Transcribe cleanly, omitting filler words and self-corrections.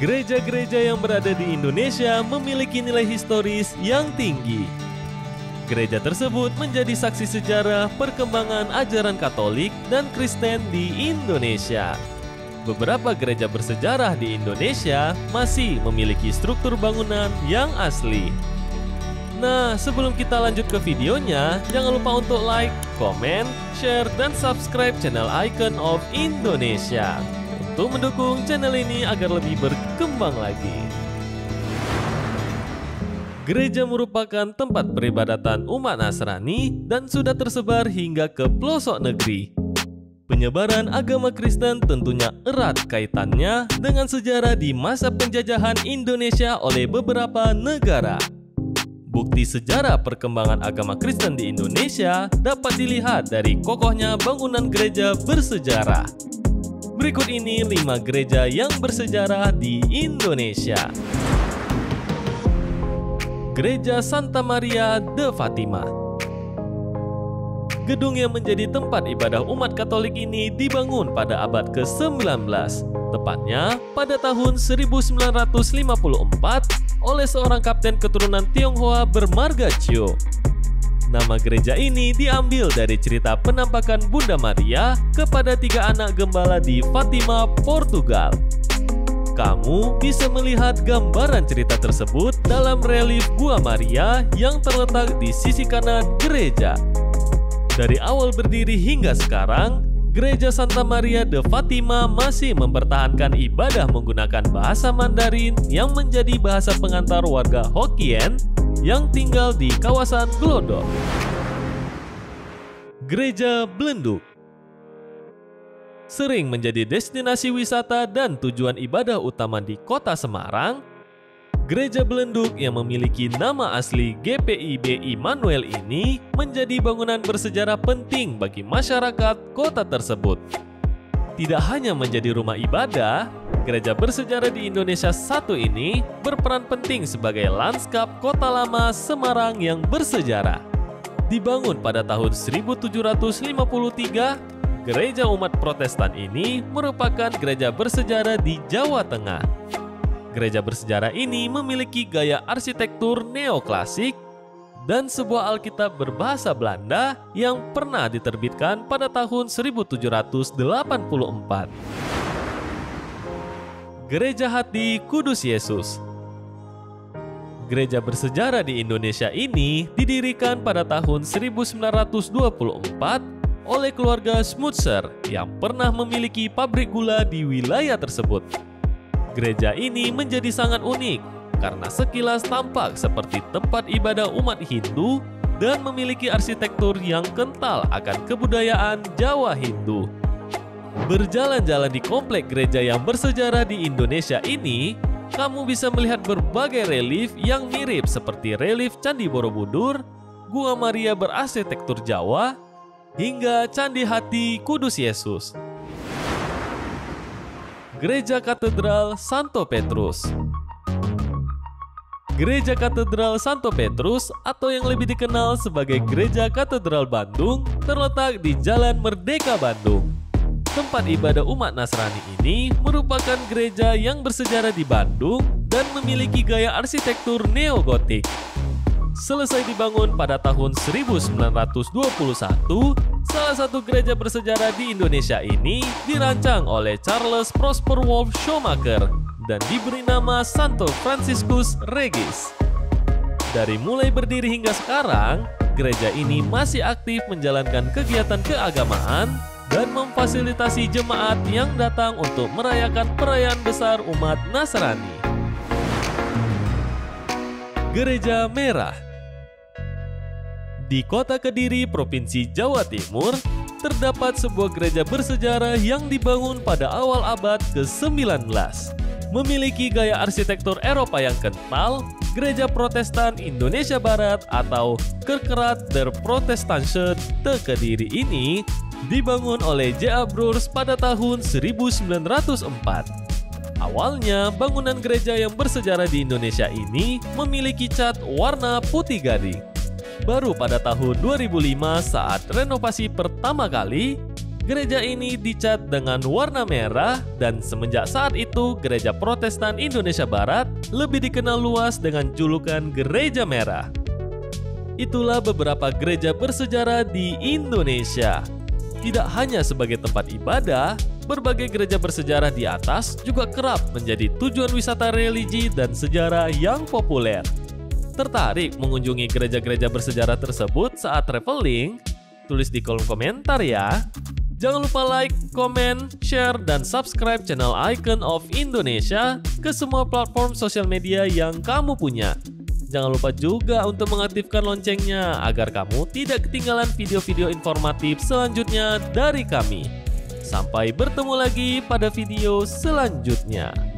Gereja-gereja yang berada di Indonesia memiliki nilai historis yang tinggi. Gereja tersebut menjadi saksi sejarah perkembangan ajaran Katolik dan Kristen di Indonesia. Beberapa gereja bersejarah di Indonesia masih memiliki struktur bangunan yang asli. Nah, sebelum kita lanjut ke videonya, jangan lupa untuk like, komen, share, dan subscribe channel Icon of Indonesia untuk mendukung channel ini agar lebih berkembang lagi. Gereja merupakan tempat peribadatan umat Nasrani dan sudah tersebar hingga ke pelosok negeri. Penyebaran agama Kristen tentunya erat kaitannya dengan sejarah di masa penjajahan Indonesia oleh beberapa negara. Bukti sejarah perkembangan agama Kristen di Indonesia dapat dilihat dari kokohnya bangunan gereja bersejarah. Berikut ini 5 gereja yang bersejarah di Indonesia. Gereja Santa Maria de Fatima. Gedung yang menjadi tempat ibadah umat Katolik ini dibangun pada abad ke-19, tepatnya pada tahun 1954 oleh seorang kapten keturunan Tionghoa bermarga Chio. Nama gereja ini diambil dari cerita penampakan Bunda Maria kepada 3 anak gembala di Fatima, Portugal. Kamu bisa melihat gambaran cerita tersebut dalam relief Gua Maria yang terletak di sisi kanan gereja. Dari awal berdiri hingga sekarang, Gereja Santa Maria de Fatima masih mempertahankan ibadah menggunakan bahasa Mandarin yang menjadi bahasa pengantar warga Hokkien yang tinggal di kawasan Glodok. Gereja Belenduk sering menjadi destinasi wisata dan tujuan ibadah utama di kota Semarang. Gereja Belenduk yang memiliki nama asli GPIB Immanuel ini menjadi bangunan bersejarah penting bagi masyarakat kota tersebut. Tidak hanya menjadi rumah ibadah, gereja bersejarah di Indonesia satu ini berperan penting sebagai lanskap kota lama Semarang yang bersejarah. Dibangun pada tahun 1753, gereja umat Protestan ini merupakan gereja bersejarah di Jawa Tengah. Gereja bersejarah ini memiliki gaya arsitektur neoklasik dan sebuah Alkitab berbahasa Belanda yang pernah diterbitkan pada tahun 1784. Gereja Hati Kudus Yesus. Gereja bersejarah di Indonesia ini didirikan pada tahun 1924 oleh keluarga Smutzer yang pernah memiliki pabrik gula di wilayah tersebut. Gereja ini menjadi sangat unik karena sekilas tampak seperti tempat ibadah umat Hindu dan memiliki arsitektur yang kental akan kebudayaan Jawa Hindu. Berjalan-jalan di komplek gereja yang bersejarah di Indonesia ini, kamu bisa melihat berbagai relief yang mirip seperti relief Candi Borobudur, Gua Maria berarsitektur Jawa, hingga Candi Hati Kudus Yesus. Gereja Katedral Santo Petrus. Gereja Katedral Santo Petrus atau yang lebih dikenal sebagai Gereja Katedral Bandung terletak di Jalan Merdeka Bandung. Tempat ibadah umat Nasrani ini merupakan gereja yang bersejarah di Bandung dan memiliki gaya arsitektur neogotik. Selesai dibangun pada tahun 1921, salah satu gereja bersejarah di Indonesia ini dirancang oleh Charles Prosper Wolf Schumacher dan diberi nama Santo Franciscus Regis. Dari mulai berdiri hingga sekarang, gereja ini masih aktif menjalankan kegiatan keagamaan dan memfasilitasi jemaat yang datang untuk merayakan perayaan besar umat Nasrani. Gereja Merah. Di kota Kediri, Provinsi Jawa Timur, terdapat sebuah gereja bersejarah yang dibangun pada awal abad ke-19. Memiliki gaya arsitektur Eropa yang kental, Gereja Protestan Indonesia Barat atau Kerkerat der Protestansche te Kediri ini dibangun oleh J.A. Broers pada tahun 1904. Awalnya, bangunan gereja yang bersejarah di Indonesia ini memiliki cat warna putih gading. Baru pada tahun 2005 saat renovasi pertama kali, Gereja ini dicat dengan warna merah dan semenjak saat itu Gereja Protestan Indonesia Barat lebih dikenal luas dengan julukan Gereja Merah. Itulah beberapa gereja bersejarah di Indonesia. Tidak hanya sebagai tempat ibadah, berbagai gereja bersejarah di atas juga kerap menjadi tujuan wisata religi dan sejarah yang populer. Tertarik mengunjungi gereja-gereja bersejarah tersebut saat traveling? Tulis di kolom komentar ya. Jangan lupa like, komen, share, dan subscribe channel Icon of Indonesia ke semua platform sosial media yang kamu punya. Jangan lupa juga untuk mengaktifkan loncengnya agar kamu tidak ketinggalan video-video informatif selanjutnya dari kami. Sampai bertemu lagi pada video selanjutnya.